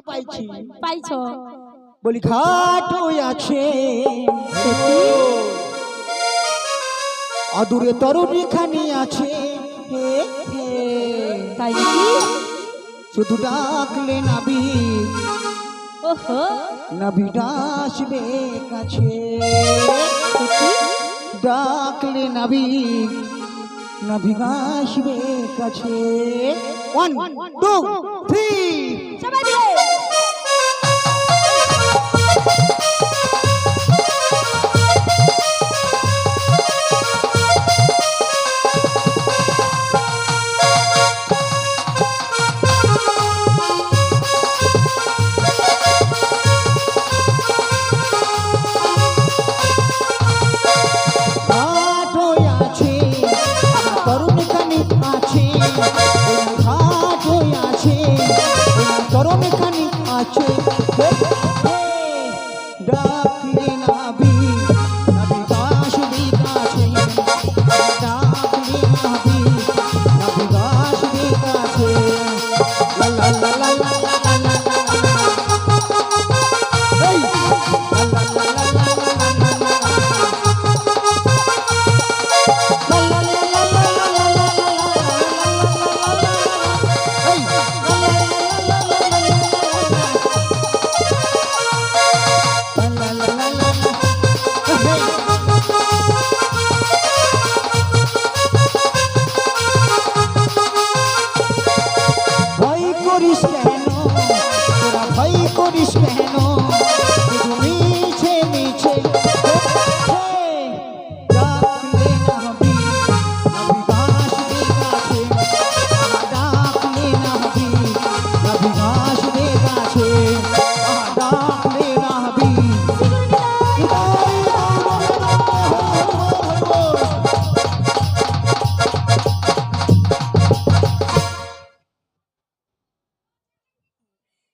পাইছি পাইছো বলি ঘাট আছে অদূরে তরুণী খানি আছে তাই নাকি শুধু ডাকলে নাবি ওহো নাবিটা আসবে কাছে ডাকলে নাবি নাবিটা আসবে কাছে 1 2 3 সবাই মিলে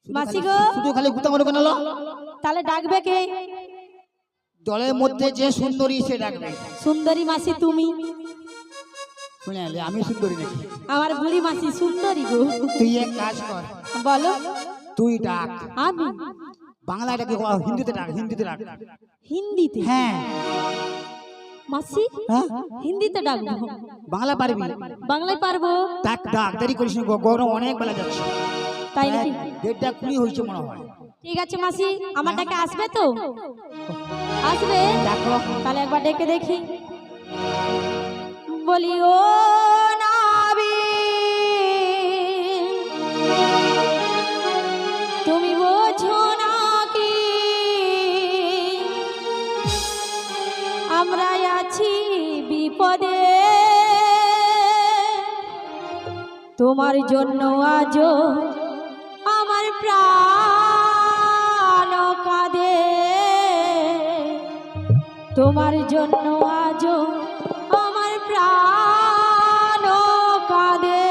মাসি গো শুধু খালি গুতা মনে কেন তাহলে ডাকবে কে দলের মধ্যে যে সুন্দরী সে ডাকবে সুন্দরী মাসি তুমি শুনে আলে আমি সুন্দরী নাকি আমার বুড়ি মাসি সুন্দরী গো তুই এক কাজ কর বলো তুই ডাক আমি বাংলায় ডাকে হিন্দিতে ডাক হিন্দিতে হ্যাঁ মাসি হ্যাঁ হিন্দিতে ডাকবো বাংলা পারবি বাংলায় পারবো ডাক ডাক দেরি করিস না গরম অনেক বেলা যাচ্ছে তাই নাকি 1:30 হয়েছে মনে হয় ঠিক আছে মাসি আমার ডাকে আসবে তো আসবে দেখো তাহলে একবার ডেকে দেখি বলি ও নাবি তুমি বোঝো না কি আমরা আছি বিপদে তোমার জন্য আজও আমার প্রাণ কাঁদে তোমার জন্য আজও আমার প্রাণ কাঁদে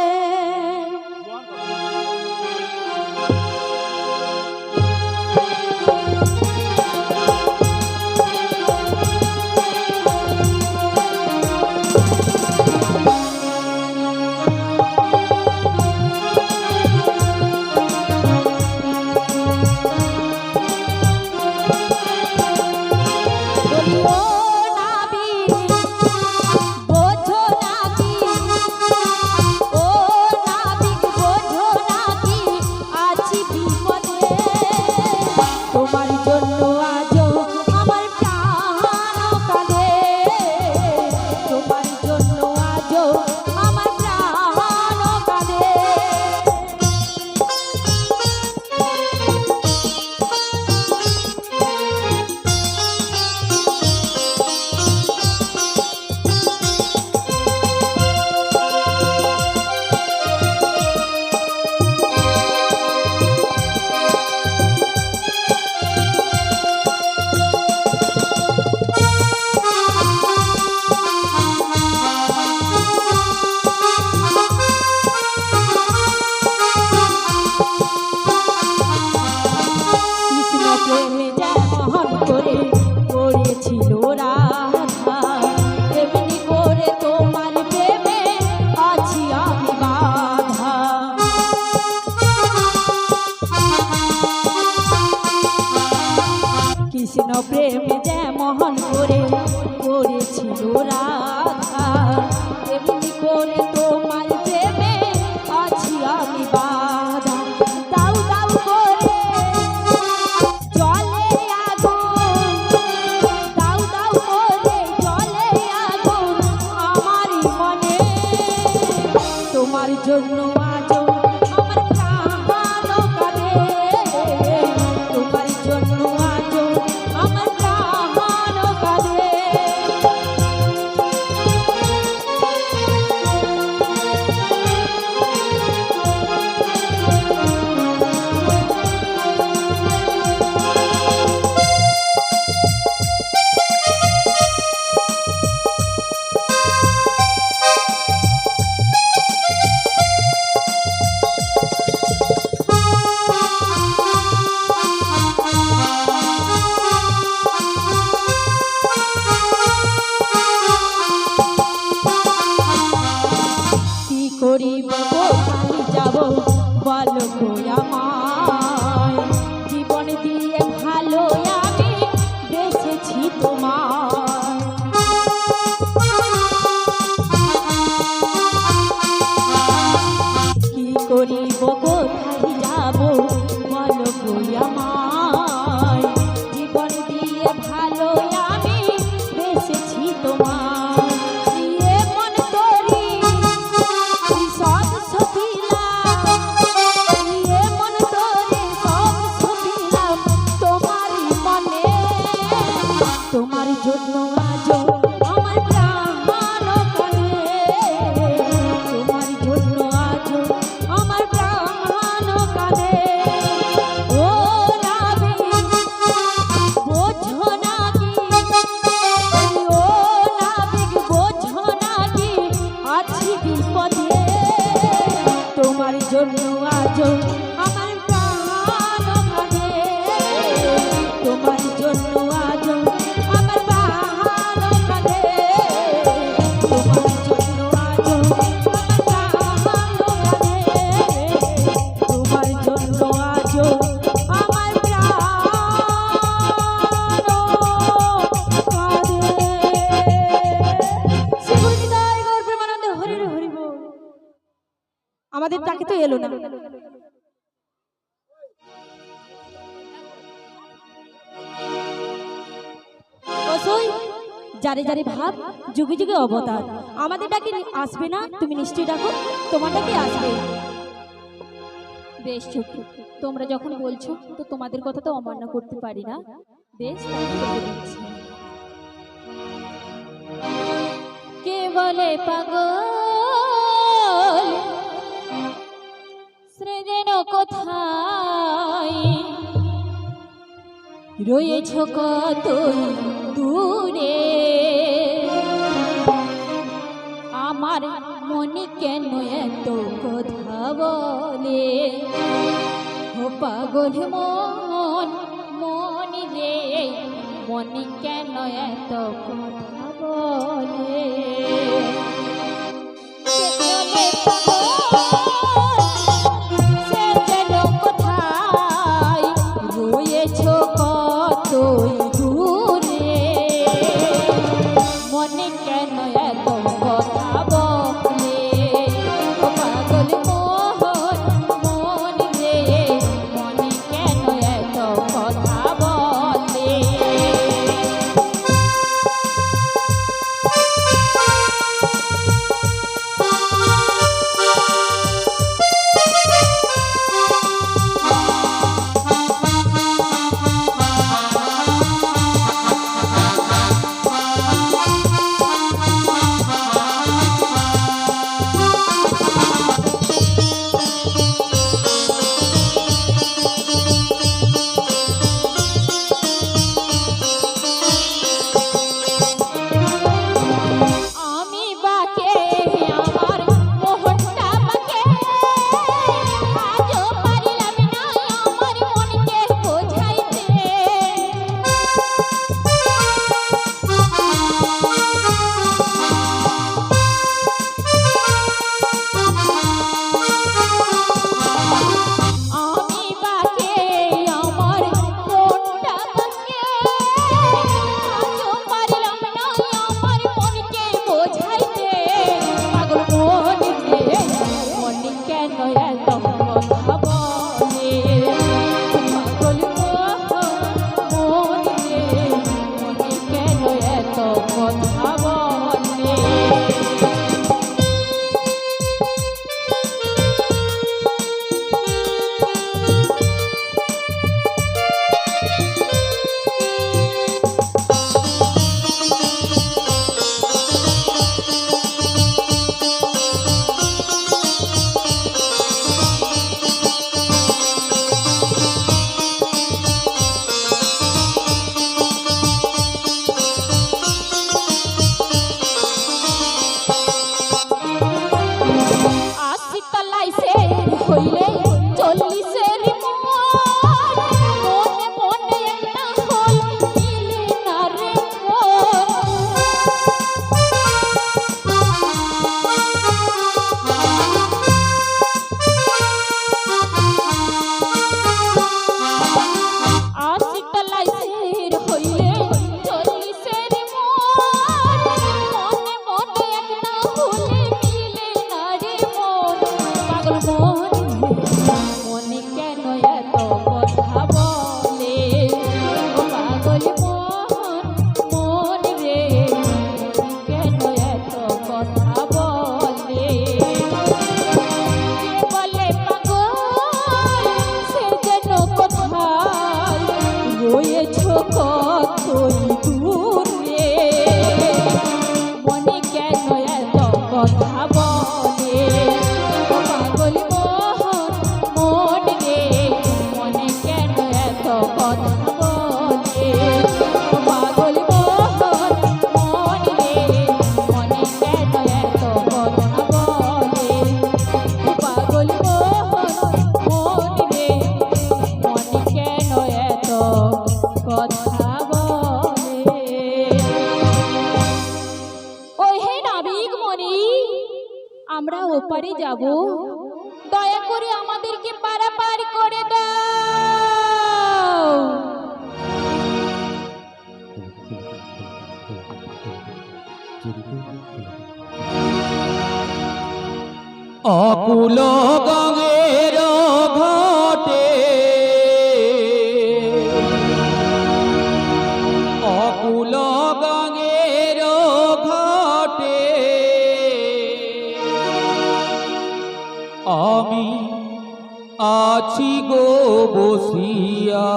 কৃষ্ণ প্রেম যেমন করে করেছিল রাধা, তেমনি করে তোমার প্রেমে আছি আমি বাধা। দাউ দাউ করে জলে আগুন, দাউ দাউ করে জলে আগুন আমারই মনে, তোমার জন্য আজও আমার প্রাণ কাঁদে, তোমার জন্য আজও আমার প্রাণ কাঁদে। কি করিব কোথায় যাব বলো গো আমায়, জীবন দিয়ে ভালো আমি বেসেছি তোমায়। কি করিব কোথায় যাব বলো গো আমায়, জীবন দিয়ে ভালো আমি বেসেছি তোমায়। দিয়ে মন তোরি সব সপিলাম, দিয়ে মন তোরি সব সপিলাম তোমারই মনে, তোমার জন্য আজও আমার প্রাণ কাঁদে, তোমার জন্য আজও আমার প্রাণ কাঁদে। ও নাবিক বোঝো নাকি, ও নাবিক বোঝো নাকি আছি বিপদে, তোমার জন্য আজও আমার প্রাণ কাঁদে, তোমার জন্য আজও আমার প্রাণ কাঁদে, তোমার জন্য আজও আমার প্রাণ কাঁদে, তোমার জন্য আজও আমার প্রাণ কাঁদে। শ্রী গুরু নিতাই গৌর প্রেমানন্দে হরি হরি বল। আমাদের ডাকে তো এলো না। অসই যারে যারে ভাব যুগে যুগে অবতার, আমাদের ডাকে আসবে না? তুমি নিশ্চয়ই ডাকো, তোমার ডাকে আসবে। বেশ চুপ, তোমরা যখন বলছো তো তোমাদের কথা তো অমান্য করতে পারি না। বেশ, তাই বলে দিচ্ছি। কে বলে পাগল সৃজন কোথায়, রয়েছ কতই দূরে, আমার মনে কেন এত কথা বলে, ও পাগল মন মন রে, মনে কেন এত কথা বলে। কে বলে পাগল সৃজন কোথায়, রয়েছ কতই দূরে, মনে কেন এত কথা বলে, ও পাগল মন মন রে, মনে কেন এত কথা বলে। কতই দূরে মনে কেন এত কথা বলে ও পাগল মোহন মন রে মনে কেন এত কথা বলে ও পাগল মোহন মন রে মনে কেন এত কথা বলে ও পাগল মোহন মন রে মনে কেন এত কথা বলে ওই হে নাবিক মনি আমরা ওপারে যাব দয়া করে আমাদেরকে পারাপার করে দাও অকুল গঙ্গের ঘাটে অকুল গঙ্গের ঘাটে আমি আছি গো বসিয়া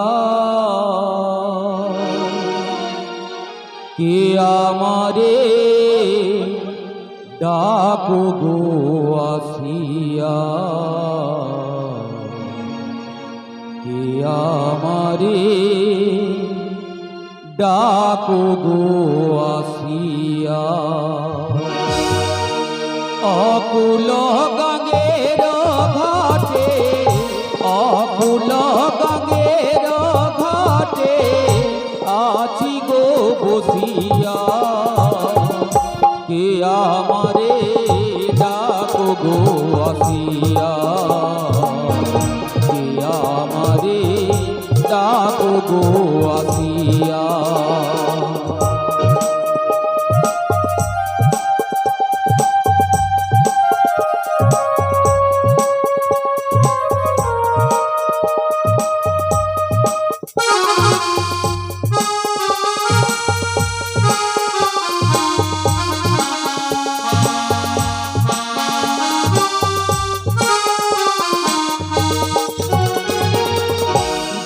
কে আমারে ডাকো গো আসিয়া কে আমারে ডাকো গো আসিয়া অকুল গঙ্গের ঘাটে অকুল গঙ্গের ঘাটে আছি গো বসিয়া কে আমারে ডাকো গো আসিয়া কে আমারে ডাকো গো আসিয়া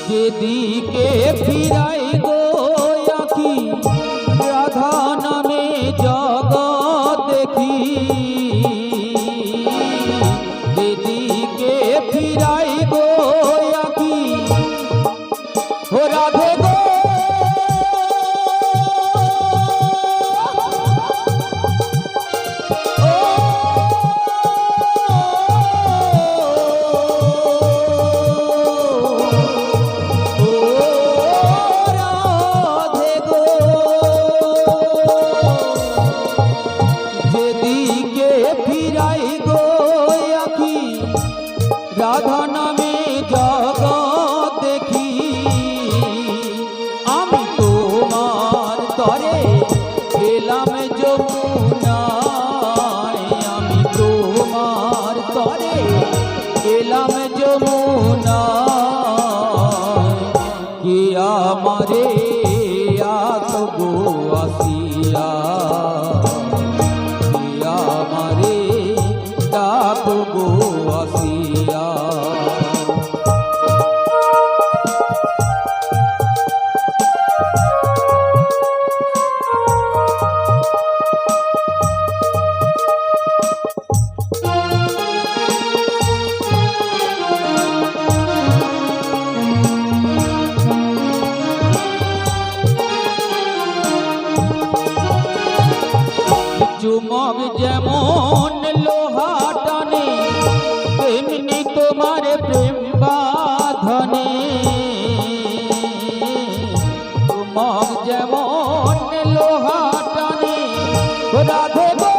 যেদিকে ফিরাই গো আখি রাধা নামে জগৎ দেখি যেদিকে ফিরাই গো আখি ও রাধে গো রাধা নামে জগৎ দেখি আমি তোমার তরে এলাম যমুনায় আমি তোমার তরে এলাম যমুনায় কে আমারে আসবো আসিয়া কে আমারে ডাকবো আসিয়া চুমক যেমন লোহা টানে তেমনি তোমার প্রেম বাঁধনে চুমক যেমন লোহা টানে রাধে গো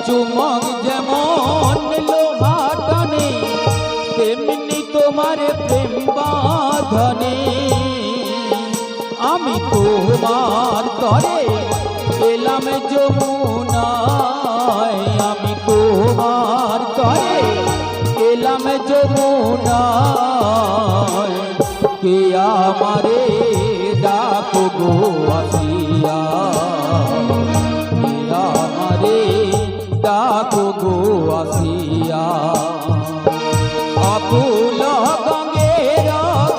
চুমক যেমন লোহা টানে তেমনি তোমার প্রেম বাঁধনে আমি তোমার তরে এলাম যমুনায় আমি তোমার তরে এলাম যমুনায়, কে আমারে ডাকো গো আসিয়া, কে আমারে ডাকো গো আসিয়া। আকুল গঙ্গের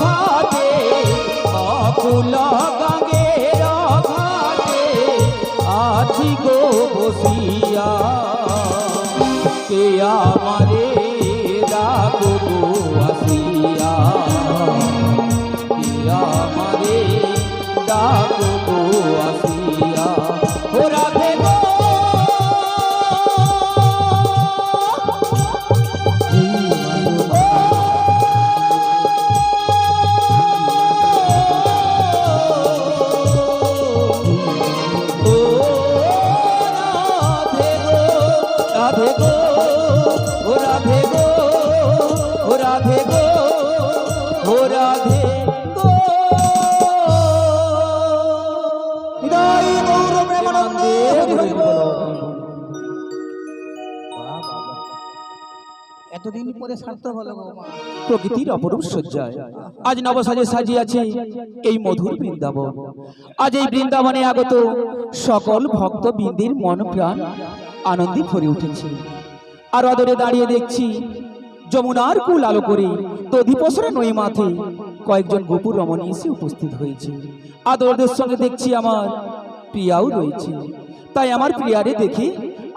ঘাটে, আকুল গঙ্গের ঘাটে আছি গো বসিয়া, কে আমারে ডাকো গো আসিয়া, কে আমারে ডাকো গো আসিয়া। ও রাধে গো রাধে গো, ও রাধে গো, ও রাধে গো, ও রাধে গো। হৃদয় গৌর প্রেমানন্দে হরি হরি বল। এতদিন পরে সার্থক হলো গো মা। প্রকৃতির অপরূপ সজ্জায় আজ নবসাজে সাজিয়াছে এই মধুর বৃন্দাবন। আজ এই বৃন্দাবনে আগত সকল ভক্ত বৃন্দের মন প্রাণ আনন্দে ভরে উঠেছে। আর অদরে দাঁড়িয়ে দেখছি যমুনার কুল আলো করে দধিপসরা নই মাথে কয়েকজন গোপুর রমণী এসে উপস্থিত হয়েছে। আদরদের সঙ্গে দেখছি আমার প্রিয়াও রয়েছে। তাই আমার প্রিয়ারে দেখে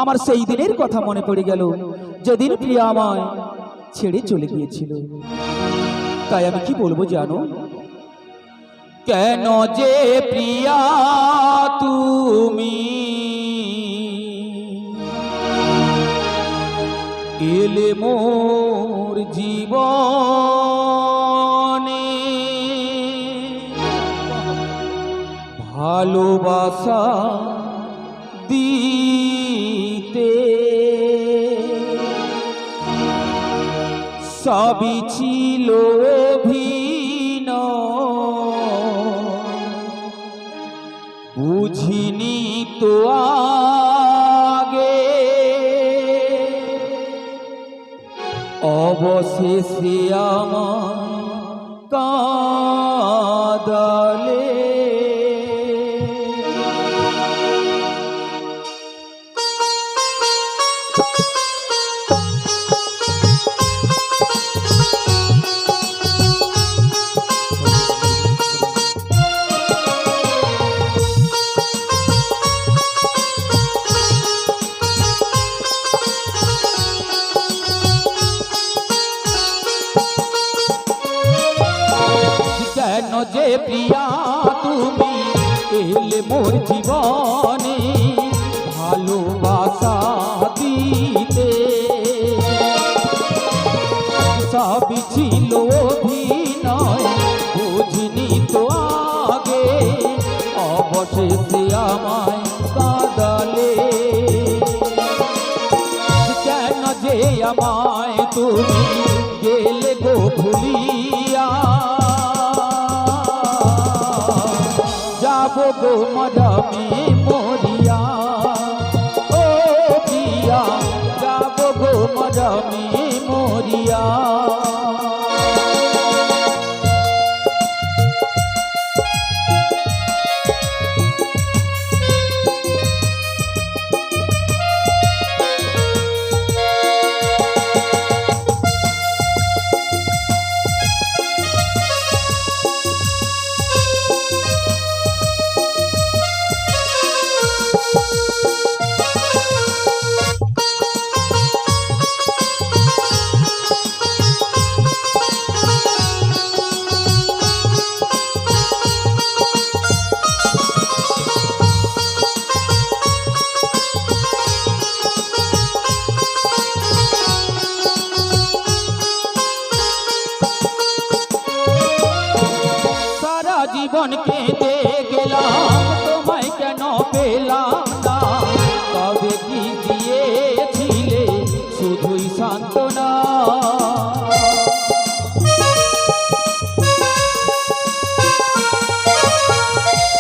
আমার সেই দিনের কথা মনে পড়ে গেল, যেদিন প্রিয়া আমায় ছেড়ে চলে গিয়েছিল। তাই আমি কি বলবো জানো, কেন যে প্রিয়া তুমি এলে মোর জীবনে, ভালোবাসা দিতে সবই ছিল অভিনয়, বুঝিনি তো আগে অবশেষে আমার কাঁদালে। কেন যে প্রিয়া তুমি এলে মোর জীবনে, ভালোবাসা দিতে সবই ছিল অভিনয়, বুঝিনি তো আগে অবশেষে আমায় কাঁদালে। কেন যে আমায় তুমি গেলে গো ভুলিয়া, যাবো গো মরমে মরিয়া, ও প্রিয়া যাবো গো মরমে মরিয়া। জীবন কেঁদে গেলাম, তোমায় কেন পেলাম না, তবে কি দিয়েছিলে শুধুই সান্ত্বনা।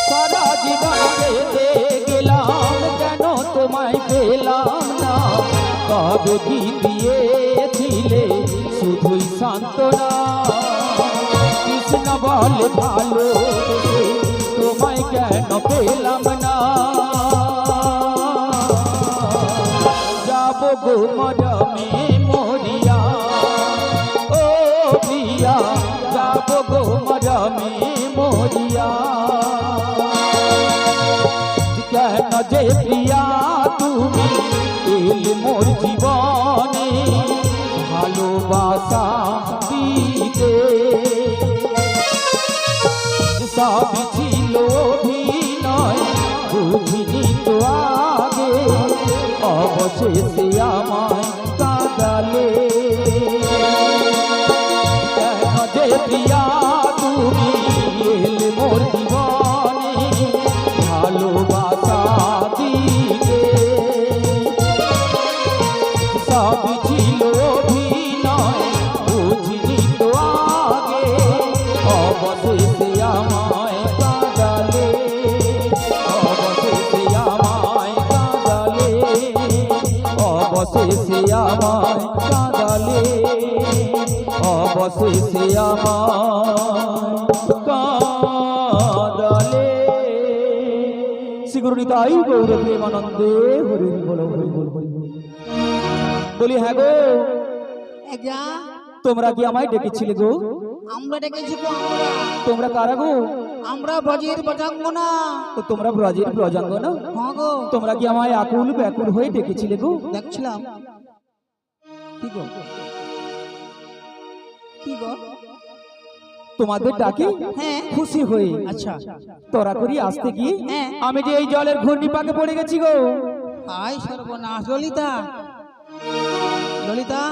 সারা জীবন কেঁদে গেলাম, কেন তোমায় পেলাম না, তবে কি দিয়েছিলে সান্ত্বনা কৃষ্ণ বলে ভালো তোমায় কেন পেলাম না যাব গো মরমে মরিয়া ও প্রিয়া যাব গো মরমে মরিয়া কেন যে প্রিয়া তুমি এলে মোর জীবনে ভালোবাসা দিতে সব ছিল অভিনয় বুঝিনি তো আগে অবশেষে আমায় কাঁদালে কেন যে প্রিয়া তুমি এলে মোর জীবনে ভালোবাসা দিতে সব ছিল অভিনয় বুঝিনি তো আগে অবশেষে আমায় কাঁদালে অবশেষে আমায় কাঁদালে অবশেষে আমায় কাঁদালে অবশেষে আমায় কাঁদালে শ্রী গুরু নিতাই গৌর প্রেমানন্দে হরি বল হরি বল হরি বল। বলি হ্যাঁ গো এগা তোমরা কি আমায় ডেকেছিলে গো? আমরা ডেকেছি গো আমরা। তোমরা কারা গো? আমরা ব্রজের ব্রজাঙ্গনা। তো তোমরা ব্রজের ব্রজাঙ্গনা? হ্যাঁ গো। তোমরা কি আমায় আকুল ব্যাকুল হয়ে ডেকেছিলে গো? দেখছিলাম। কি গো? কি গো? তোমাদের ডাকে হ্যাঁ খুশি হয়ে আচ্ছা তোরা করি আসতে গিয়ে হ্যাঁ। আমি যে এই জলের ঘূর্ণি পাকে পড়ে গেছি গো। আই সর্বনাশ। ললিতা ললিতা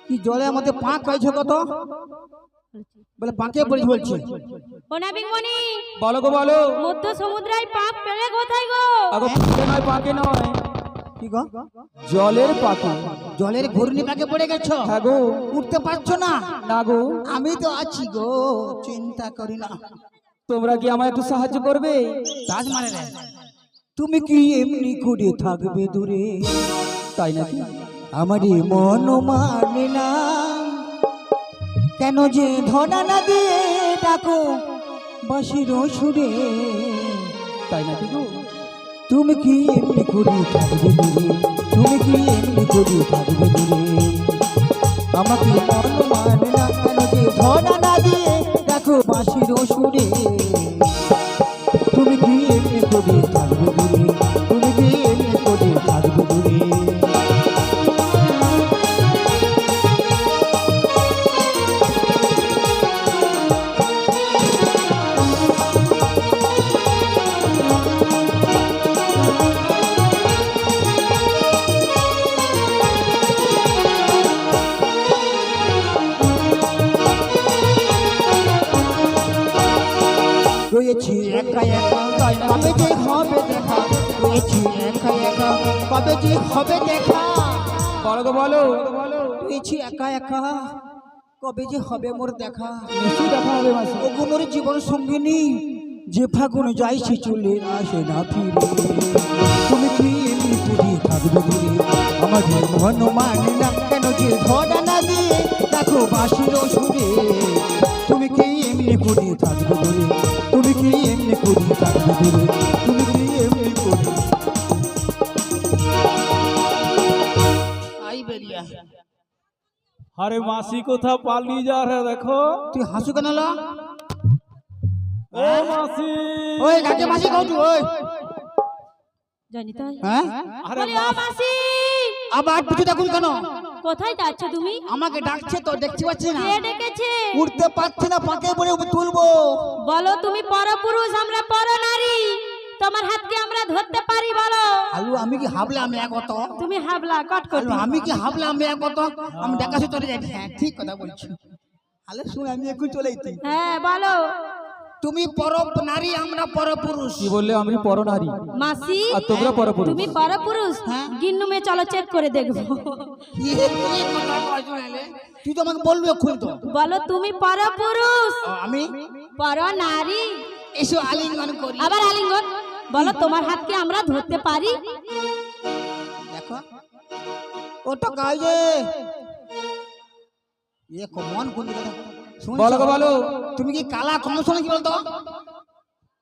কি জলের মধ্যে পাক হয়েছে কত? বলে পাকে পড়েছি বলছে। ও নাবিকমণি, বলো গো বলো। মধ্য সমুদ্রায় পাক পেলে কোথায় গো? আগো পাকে নয় পাকে নয় কি গো? জলের পাকে। জলের ঘূর্ণি পাকে পড়ে গেছো? হ্যাঁ গো। উঠতে পারছো না? না গো। আমি তো আছি গো, চিন্তা করি না। তোমরা কি আমায় একটু সাহায্য করবে? কাজ মানে রে। তুমি কি এমনি করে থাকবে দূরে? তাই নাকি? আমারই মন মানে না, কেন যে ধরা না দিয়ে ডাকো বাঁশির সুরে? তাই নাকি গো? তুমি কি এমনি করে থাকবে দূরে? তুমি কি এমনি করে থাকবে দূরে? আমাকে মন মানে না, কেন যে ধরা না দিয়ে ডাকো বাঁশির সুরে? তুমি কি এমনি করে থাকবে দূরে? তুমি কি এমনি করে থাকবে দূরে? রয়েছি একা একা, কবে যে হবে দেখা? রয়েছি একা একা, কবে যে হবে দেখা? বলো গো বলো। রয়েছি একা একা, কবে যে হবে মোর দেখা? নিশ্চয়ই দেখা হবে মাসি। ওগুনোর জীবন সঙ্গিনী, যে ফাগুন যাই সে চলে আসে না ফিরে। তুমি কি এমনি করে থাকবে দূরে? আমার মন মানে না, কেন যে ধরা না দিয়ে দেখো বাঁশির সুরে? তুমি কি এমনি করে থাকবে দূরে? তুমি কি এমনি করে থাকবে দূরে? তুমি কি এমনি করে? আই বেরিয়া। अरे मासी को था पाली जा रहे देखो। তুই হাসু কেন লা? ओ मासी। ওই কাকে মাসি কও তুই? ওই জানি তাই। হ্যাঁ अरे বলি, ও মাসি, আবার পিছু দেখুন কেন? কোথায় যাচ্ছ তুমি? আমাকে ডাকছে তো, দেখতে পাচ্ছি না। কে ডেকেছে? উঠতে পারছি না, পাকে পড়ে তুলবো। বলো তুমি পরপুরুষ, আমরা পরনারী, তোমার হাতকে আমরা ধরতে পারি? বলো। আলু আমি কি হাবলে আমি এক অত? তুমি হাবলা কট আলু করতে। আমি কি হাবলে আমি এক অত? আমি ডাকাছে চলে যাই। হ্যাঁ ঠিক কথা বলছি। আলে শুন, আমি একটু চলে যেতে। হ্যাঁ বলো। তুমি পর নারী, আমরা পরপুরুষ। কি বললে? আমি পরনারী মাসি, আর তোমরা পরপুরুষ। তুমি পরপুরুষ? হ্যাঁ। গিন্নুমে চলো চেক করে দেখবো। কি কথা কইছো এলে? তুই তো আমাকে বলবি খুন তো। বলো তুমি পরপুরুষ, আমি পরনারী, এসো আলিঙ্গন করি। আবার আলিঙ্গন। বলো তোমার হাতকে আমরা ধরতে পারি? দেখো ওটা কাজে এ কমন কোন দিকে শুনছো? বলো গো বলো, তুমি কি কালা কমছো নাকি বলতো?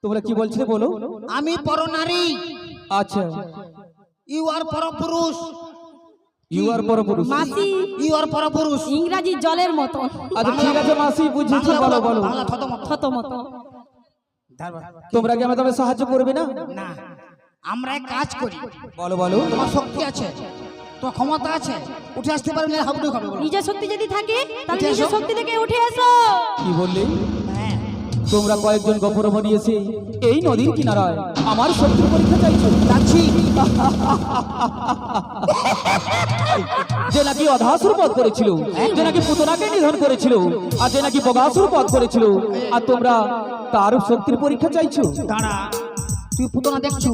তোমরা কি বলছিলে বলো। আমি পরনারী, আচ্ছা, ইউ আর পরপুরুষ। ইউ আর পরপুরুষ। মাসি ইউ আর পরপুরুষ। ইংরাজি জলের মতো আচ্ছা ঠিক আছে মাসি, বুঝেছি, বলো বলো। বাংলা থতমত। থত মতো। তোমরা কি আমাকে তবে সাহায্য করবে না? না, আমরা এক কাজ করি। বলো বলো। তোমার শক্তি আছে, তোমার ক্ষমতা আছে, উঠে আসতে পারবে না, হাবুডু খাবে বলো। নিজের শক্তি যদি থাকে তাহলে উঠে নিজের এসো। শক্তি থেকে উঠে এসো। কি বললে? হ্যাঁ, তোমরা কয়েকজন গফর বানিয়েছে এই নদীর কিনারায় আমার শক্তির পরীক্ষা চাইছো? যাচ্ছি। যে নাকি অধাসুর পথ করেছিল, যে নাকি পুতনাকে নিধন করেছিল, আর যে নাকি বগাসুর পথ করেছিল, আর তোমরা তার শক্তির পরীক্ষা চাইছো? দাঁড়া, তুই পুতনা দেখছো?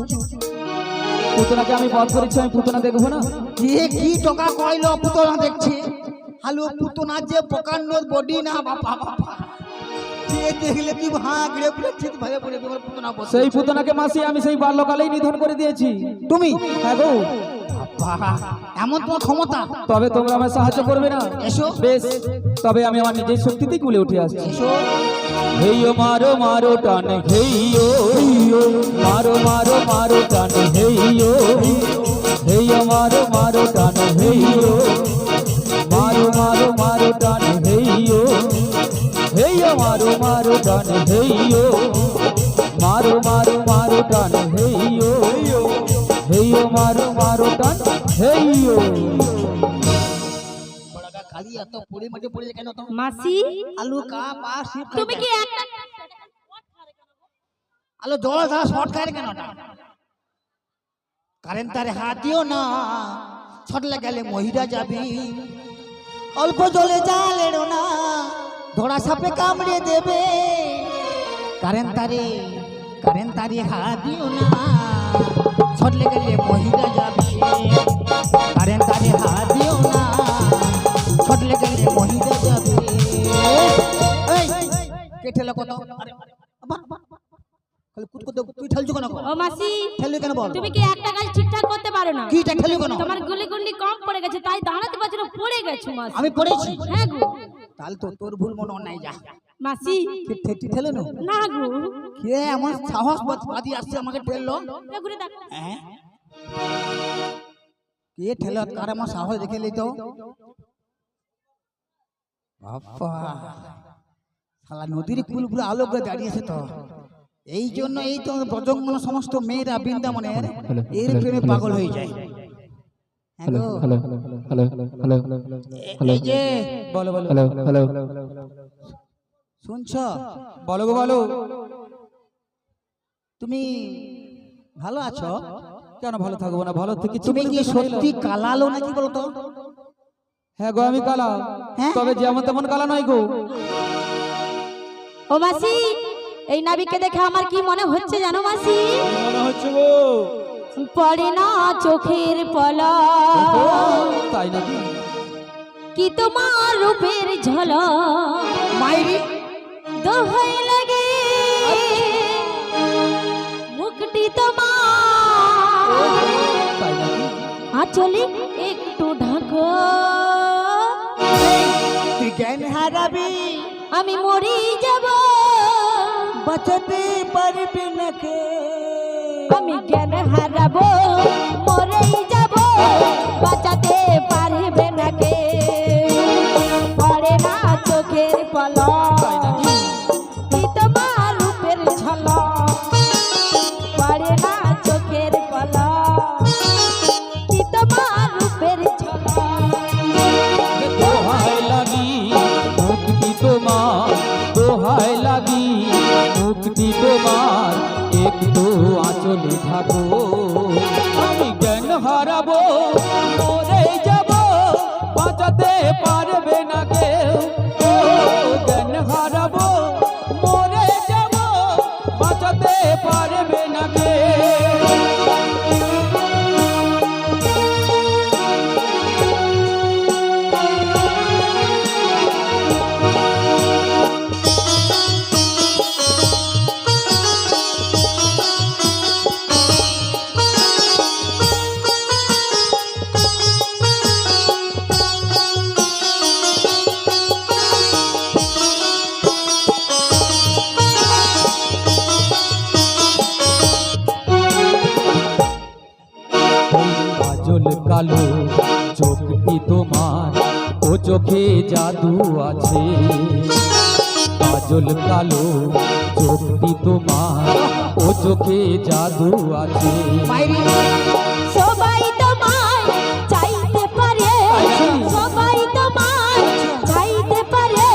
পুতনাকে আমি বধ করেছি, আমি পুতনা দেখবো না? কে কি টাকা কইলো পুতনা দেখছে? হ্যালো, পুতনা যে প্রকাণ্ড বডি না, বাবা বাবা, কে দেখলে কি ভাগড়ে পড়ছে, ভাগে পড়ে তোমার পুতনা বসে। সেই পুতনাকে মাসি আমি সেই বাল্যকালেই নিধন করে দিয়েছি। তুমি? হ্যাঁ গো। বাবা, এমন তোমার ক্ষমতা? তবে তোমরা আমায় সাহায্য করবে না? এসো। বেশ, তবে আমি আমার নিজের শক্তিতেই কুলে উঠে আসছি। এসো। হেইয়ো মারো মারো টান, হেইয়ো মারো মারো মারো টান, হেইয়ো হেইয়ো মারো মারো টান, হেইয়ো মারো মারো মারো টান, হেইয়ো হেইয়ো মারো মারো টান, হেইয়ো মারো মারো মারো টান, হেইয়ো হেইয়ো মারো মারো টান, হেইয়ো। বড়গা খালি এত পড়ে মাঠে পড়ে কেন তো? মাসি আলু কা পা শিব তুমি কি একটা আলু জল ধারা শর্ট খায় কেন? কারেন্ট তারে হাত দিও না, ছটলে গেলে মহিলা যাবি। অল্প জলে জাল এড়ো না, ধরা সাপে কামড়ে দেবে। কারেন্ট তারে হাত দিও না, ছটলে গেলে মহিলা যাবি। কারেন্ট তারে হাত দিও না, ছটলে গেলে মহিলা যাবে। এই কে ঠেলে কত? আরে বাহ বাহ, খালি কুতকুত তুই ঠেলছো কেন? ও মাসি ঠেললি কেন বল? তুমি কি একটা কাজ ঠিকঠাক করতে পারো না? কিটা ঠেললি কেন? তোমার গুলি গুলি কম পড়ে গেছে, তাই দাঁড়াতে পারছো না, পড়ে গেছো মাসি। আমি পড়েছি? হ্যাঁ গো তাহলে তো তোর ভুল মনে নাই। যা মাসি। কে ঠেটি ঠেলে না? না গো, কে এমন সাহস বাদি আসছে আমাকে ঠেললো? এ ঘুরে দেখো। হ্যাঁ, কে ঠেলো? কার আমার সাহস দেখে লি তো? বাবা, শালা নদীর কুল পুরো আলো করে দাঁড়িয়েছে তো। এই জন্য এই তো ব্রজঙ্গন সমস্ত মেয়েরা বৃন্দাবনের এর প্রেমে পাগল হয়ে যায়। হ্যাঁ গো। এই যে বলো বলো। শুনছ? বলো গো বলো। তুমি ভালো আছো? কেন ভালো থাকবো না? ভালো থেকে তুমি কি সত্যি কালালো নাকি বলো তো? হ্যাঁ গো, আমি কালা। হ্যাঁ? তবে যেমন তেমন কালা নয় গো। ও মাসি, এই নাবিককে দেখে আমার কি মনে হচ্ছে জানো মাসি? মনে হচ্ছে গো পড়ে না চোখের পলা, তাই নাকি? কি তোমার রূপের ঝলক মাইরি দোহাই লাগে, মুখটি তোমার তাই নাকি? আঁচলে একটু ঢাকো, তুই জ্ঞান হারাবি, আমি মরি যাব, বাঁচাতে পারবি না কে? আমি জ্ঞান হারাবো, মরেই যাব, বাঁচাতে পারবে না কে। পড়ে না চোখের পলক, তাই নাকি? কি তোমার রূপের ঝলক, পড়ে না চোখের পলক, কি তোমার রূপের ঝলক। দোহাই লাগি মুক্তি তোমার, দোহাই লাগি মুক্তি তোমার, একটু আঁচলে থাকো। আমি জ্ঞান হারাবো, মরে যাব, বাঁচাতে পারবে না কেউ। ও জ্ঞান জাদু আছে, কাজল কালো চোখটি তোমার, ও চোখে জাদু আছে। সবাই তোমায় চাইতে পারে, সবাই তোমায় চাইতে পারে,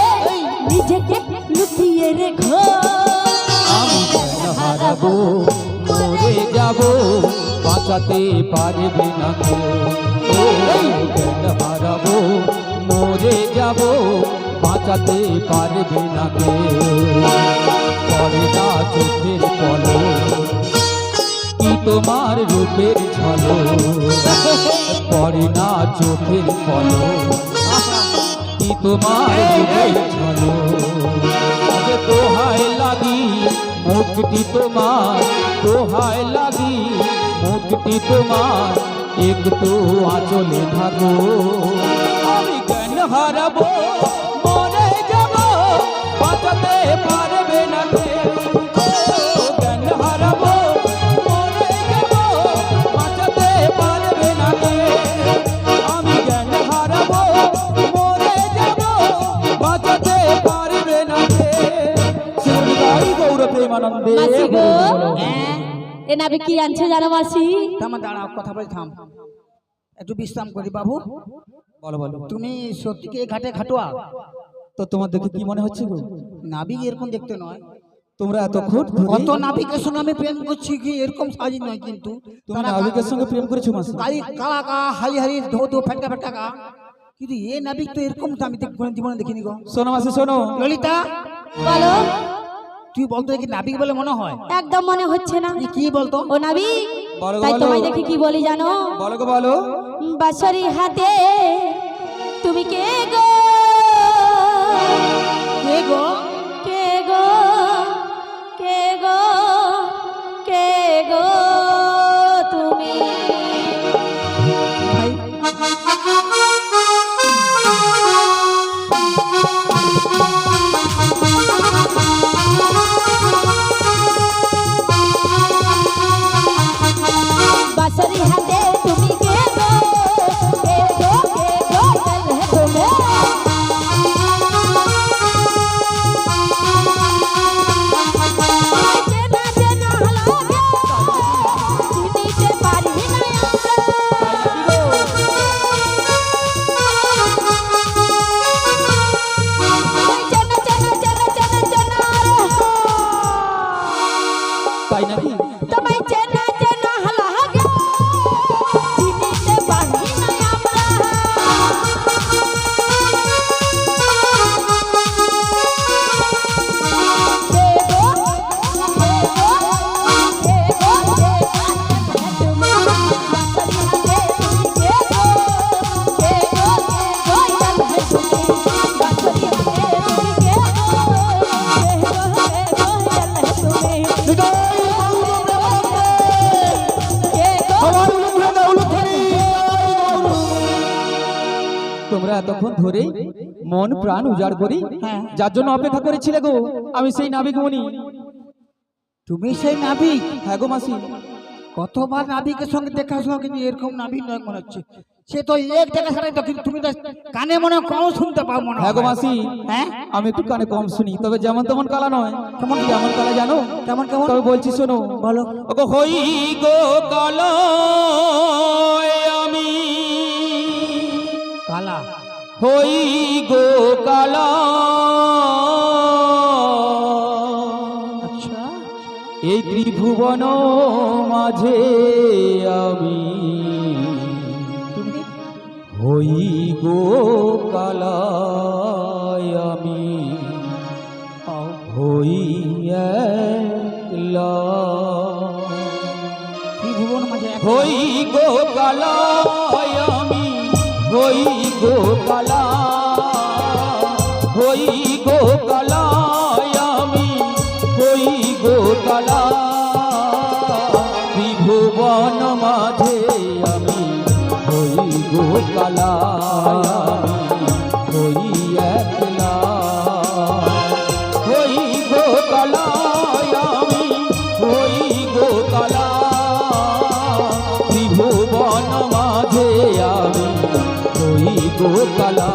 নিজেকে লুকিয়ে রেখো। আমি কেন হারাবো, মরে যাব, বাঁচাতে পারবে না কেউ। ও কেন হারাবো, মরে যাব, বাঁচাতে পারবে না কেউ। পরে না চোখের পলক, কি তোমার রূপের ঝলক, পরে না চোখের পলক, কি তোমার রূপের ঝলক। দোহায় লাগি মুক্তি তোমার, দোহায় লাগি মুক্তি তোমার, একটু আঁচলে থাকো। আমি কেন হারাবো, মরে যাব, বাঁচাতে পারবে না কেউ। কেন হারাবো, মরে যাব, বাঁচাতে পারবে না কেউ। আমি কেন হারাবো, মরে যাব, বাঁচাতে পারবে না কেউ। গৌর প্রেমানন্দে মাসি গো, হ্যাঁ? এ নাবি কি আনছে জানো মাসি? থামা, দাঁড়াও, কথা বলে থাম, একটু বিশ্রাম করি। বাবু, বলো বলো, তুমি সত্যি কি এই ঘাটে খাটোয়া? তো তোমার দেখে কি মনে হচ্ছে গো? নাবিক এরকম দেখতে নয়। তোমরা এতক্ষণ ধরে কত নাবিকের সঙ্গে আমি প্রেম করছি, কি এরকম সাজি নয় কিন্তু। তুমি নাবিকের সঙ্গে প্রেম করেছো মাসি? কালি কালা কা হালি হালি ধো ধো ফেটকা ফেটকা কা, কিন্তু এ নাবিক তো এরকম তো আমি কোনো জীবনে দেখিনি গো। শোনো মাসি শোনো, ললিতা, বলো। তুই বলতো কি নাবিক বলে মনে হয়? একদম মনে হচ্ছে না। কি বলতো? ও নাবি, বলো গো, তাই বলো। তোমায় দেখে কি বলি জানো? বলো গো বলো। বাঁশরি হাতে তুমি কে গো, কে গো? কে গো, কে গো, কে গো তুমি? ভাই, বাঁশরি হাতে তুমি কে গো, কে গো, কে গো চল হে তুমি। চেনা চেনা লাগে, চিনিতে পারি না চেনা চেনা চেনা চেনা চেনা তাই নাকি? তোমায় চেনা চেনা লাগে, চিনিতে পারি না আমরা। কে গো, কে গো, কে গো, কে গো তুমি? বাঁশরি হাতে তুমি কে গো, কে গো, কে গো চল হে তুমি। বাঁশরি হাতে তুমি কে গো, কে গো, কে গো চল হে তুমি। কে গো, তোমরা এতক্ষণ ধরে মন প্রাণ উজাড় করি হ্যাঁ। যার জন্য অপেক্ষা করেছিলে গো, আমি সেই নাবিক মনি। তুমি সেই নাবিক? হ্যাঁ গো মাসি। কতবার নাবিকের সঙ্গে দেখা শোনা, কিন্তু এরকম নাবিক নয় মনে হচ্ছে। সে তো এক দেখা ছাড়াই তো, কিন্তু তুমি তো কানে মনে কম শুনতে পাও মনে হয়। হ্যাঁ গো মাসি, হ্যাঁ? আমি একটু কানে কম শুনি, তবে যেমন তেমন কালা নয়। কেমন যেমন কালা জানো? কেমন কেমন? তবে বলছি শোনো। বলো। ওগো হই গো কালা আমি, কালা? হই গো কালা, আচ্ছা, এই ত্রিভুবন মাঝে আমি, তুমি হই গো কালা আমি, হই একলা। ত্রিভুবন মাঝে এক- হই গো কালা আমি, হই গো কালা, হই গো কালা আমি, হই গো কালা। ত্রিভুবন মাঝে আমি, হই গো কালা আমি, হই একলা। হই গো কালা আমি, হই গো কালা। ত্রিভুবন মাঝে আমি, হই গো কালা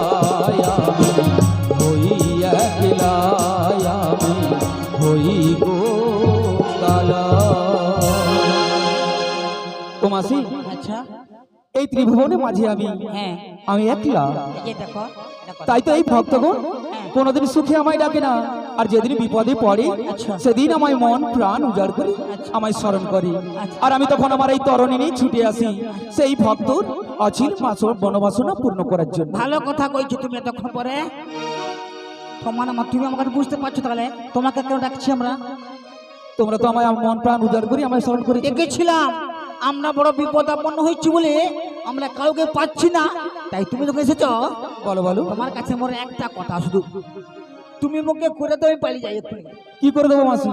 আমি। এই ত্রিভুবনে মাঝে হ্যাঁ আমি একলা। এই যে দেখো দেখো। তাই তো এই ভক্তগণ কোনোদিন সুখে আমায় ডাকে না, আর যেদিন বিপদে পড়ে আচ্ছা। সেদিন আমায় মন প্রাণ উজাড় করে আমায় স্মরণ করে। আর আমি তখন আমার এই তরণী নিয়ে ছুটে আসি সেই ভক্তর অচির মাসর বনবাসনা পূর্ণ করার জন্য। ভালো কথা কইছো তুমি এতক্ষণ পরে। তুমি আমাকে বুঝতে পারছো তাহলে তোমাকে কেন ডাকছি আমরা? তোমরা তো আমায় মন প্রাণ উজাড় করে আমায় স্মরণ করে দেখেছিলাম আমরা বড় বিপদ আপন্ন হয়েছি বলে আমরা কাউকে পাচ্ছি না, তাই তুমি যখন এসেছো বলো বলো তোমার কাছে মোর একটা কথা, শুধু তুমি মুখে করে তো আমি পালিয়ে যাই এক্ষুনি। কি করে দেবো মাসি?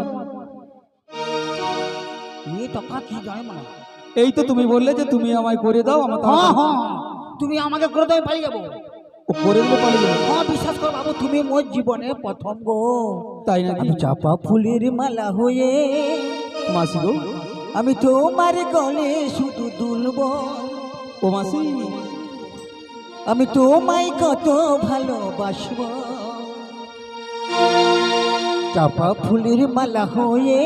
এই টাকা কি জানে মানে? এই তো তুমি বললে যে তুমি আমায় করে দাও, আমার হ্যাঁ হ্যাঁ তুমি আমাকে করে তো আমি পালিয়ে যাবো। ও করে দিলে পালিয়ে যাবে। হ্যাঁ বিশ্বাস করো বাবু, তুমি মোর জীবনে প্রথম গো। তাই নাকি? আমি চাপা ফুলের মালা হয়ে মাসি গো, আমি তোমার গলে শুধু দুলব। ও মাসি, আমি তোমায় কত ভালোবাসব। চাপা ফুলের মালা হয়ে,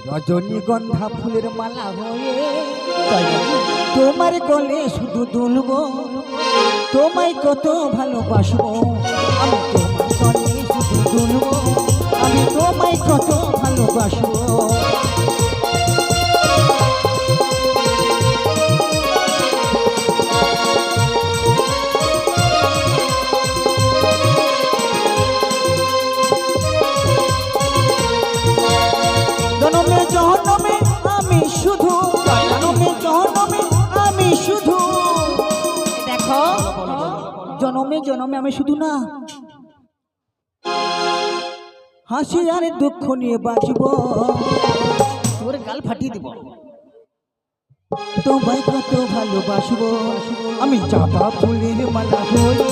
রজনীগন্ধা ফুলের মালা হয়ে তাই নাকি? তোমার গলে শুধু দুলব। তোমায় কত ভালোবাসব। আমি তোমার গলে শুধু দুলব। আমি তোমায় কত ভালোবাসব। জনমে জনমে আমি শুধু, জনমে জনমে আমি শুধু, দেখো জনমে জনমে আমি শুধু না, হাসি আর দুঃখ নিয়ে বাঁচব। তোর গাল ফাটিয়ে দিব। তোমায় কত ভালোবাসবো। আমি চাপা ফুলের মালা হয়ে,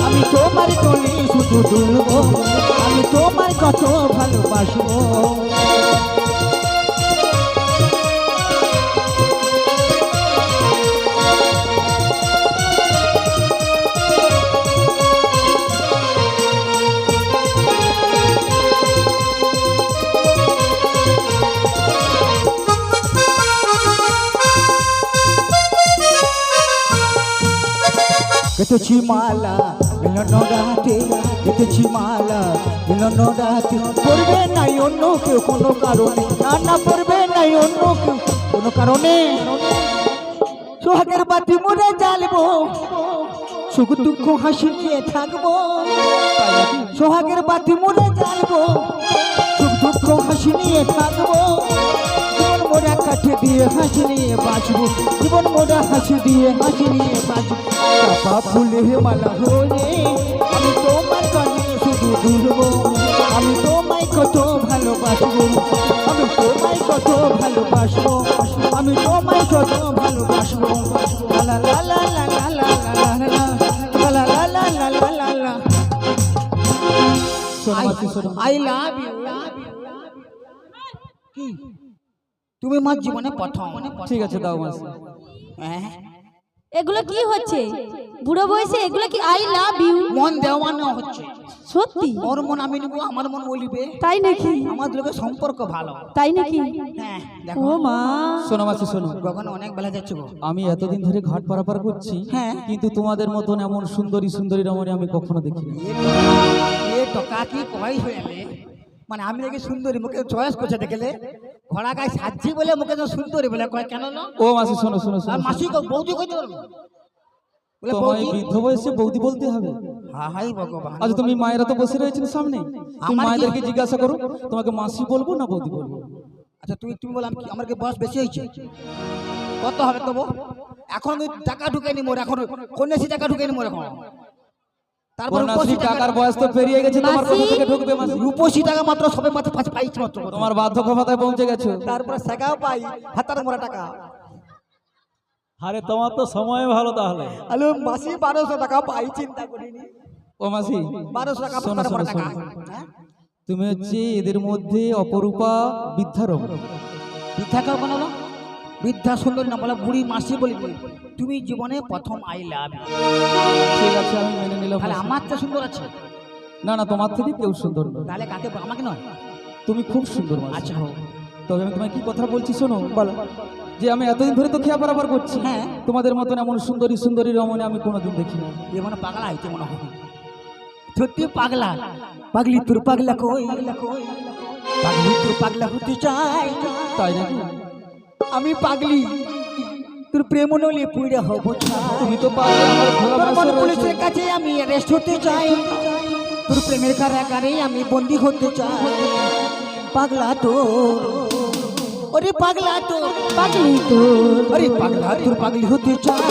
আমি তোমার গলে শুধু দুলব। আমি তোমায় কত ভালোবাসবো। কেটেছি মালা মিলন রাতে, কেটেছি মালা মিলন রাতে। পড়বে নাই অন্য কেউ কোনো কারণে, না না পড়বে নাই অন্য কেউ কোনো কারণে। সোহাগের বাতি মরে জ্বালবো, সুখ দুঃখ হাসি নিয়ে থাকবো। সোহাগের বাতি মরে জ্বালবো, সুখ দুঃখ হাসি নিয়ে থাকবো। জীবন মোরা কাঠে দিয়ে হাসি নিয়ে বাঁচবো। জীবন মোরা হাসি দিয়ে হাসি নিয়ে বাঁচবো। চাপা ফুলের মালা হয়ে, আমি তোমার কানে শুধু দুলবো। আমি তোমায় কত ভালোবাসবো। আমি তোমায় কত ভালোবাসবো। আমি তোমায় কত ভালোবাসবো। লা লা লা লা লা লা লা লা লা লা লা লা লা লা লা। শোনো মাসি, শোনো। I love you. কি তুমি আমার জীবনে প্রথম। ঠিক আছে দাও মাসি। হ্যাঁ এগুলো কি হচ্ছে বুড়ো বয়সে? এগুলো কি আই লাভ ইউ? মন দেওয়ানো হচ্ছে। সত্যি? ওর মন আমি নিবো, আমার মন বলিবে। তাই নাকি? আমাদের লোকের সম্পর্ক ভালো। তাই নাকি? হ্যাঁ ও দেখো মা, শোনো মাসি, শোনো। গগন অনেক বেলা যাচ্ছে গো। আমি এতদিন ধরে ঘাট পারাপার করছি, হ্যাঁ। কিন্তু তোমাদের মতন এমন সুন্দরী সুন্দরী রমণী আমি কখনো দেখিনি। এ টকা কি কয় হয়ে গেলে, মানে আমি দেখি সুন্দরী মুখে চয়েস করছে দেখলে। ঘোড়া গায়ে সাজি বলে মুখে তো সুন্দরী বলে কয়, কেন না? ও মাসি শোনো শোনো আর শোনো, মাসি বৌদি কইতে পারবো বলে তোমায় বৌদি। বৃদ্ধ বয়সে বৌদি বলতে হবে? হাই ভগবান। আচ্ছা তুমি মায়েরা তো বসে রয়েছেন সামনে, তুমি আমার কি- মায়েদেরকে জিজ্ঞাসা করো তোমাকে মাসি বলবো না বৌদি বলবো। আচ্ছা তুমি বললাম কি আমার কি বয়স বেশি হয়েছে? কত হবে তবু? এখন ওই টাকা ঢুকাইনি মোর, এখন কন্যাশ্রী টাকা ঢুকাইনি মোর এখন। তারপর কন্যাশ্রী টাকার বয়স তো পেরিয়ে গেছে, তোমার মাসি? কোথা থেকে ঢুকবে মাসি? রূপসী টাকা মাত্র সবে মাত্র পাইছি মাত্র। তোমার বার্ধক্য ভাতায় পৌঁছে গেছো। তারপরে সেগাও পাই হাতার মোরা টাকা। আরে তোমার তো সময় ভালো তাহলে। আলো মাসি 1200 টাকা পাই, চিন্তা করিনি। ও মাসি 1200 টাকা শোনো হাতার মোরা শোনো টাকা। শোনো, হ্যাঁ? তুমি হচ্ছে এদের মধ্যে অপরূপা বৃদ্ধারম। বৃদ্ধা কাউ কেন হলো? বৃদ্ধা সুন্দরী না বলে বুড়ি মাসি বলি। তুমি জীবনে প্রথম আই লাভ। ঠিক আছে আমি মেনে নিলাম তাহলে মাসি। আমার তো সুন্দর আছে। না না, তোমার থেকে কেউ সুন্দর নয়, তাহলে কাকে আমাকে নয়? তুমি খুব সুন্দর মাসি। আচ্ছা হোক। তবে আমি তোমায় কি কথা বলছি শোনো। বলো। যে আমি এতদিন ধরে তো খেয়া বরাবর করছি, হ্যাঁ। তোমাদের মতন এমন সুন্দরী সুন্দরী রমণী আমি কোনোদিন দেখিনি। এ মানে পাগলা হইতে মনে হয়, সত্যি পাগলা। পাগলি তোর পাগলা কই, পাগলি তোর পাগলা হতে চাই। তাই নাকি? আমি পাগলি, তোর প্রেম নলে পুইরা হব ছাই। তুমি তো পারবে, আমার ঘোড়া তোর বয়স মনে রয়েছে। পুলিশের কাছে আমি অ্যারেস্ট হতে চাই, তোর প্রেমের কারাগারে আমি বন্দী হতে চাই। পাগলা তোর, ওরে পাগলা তোর, পাগলি তোর ওরে পাগলা তোর পাগলি হতে চাই।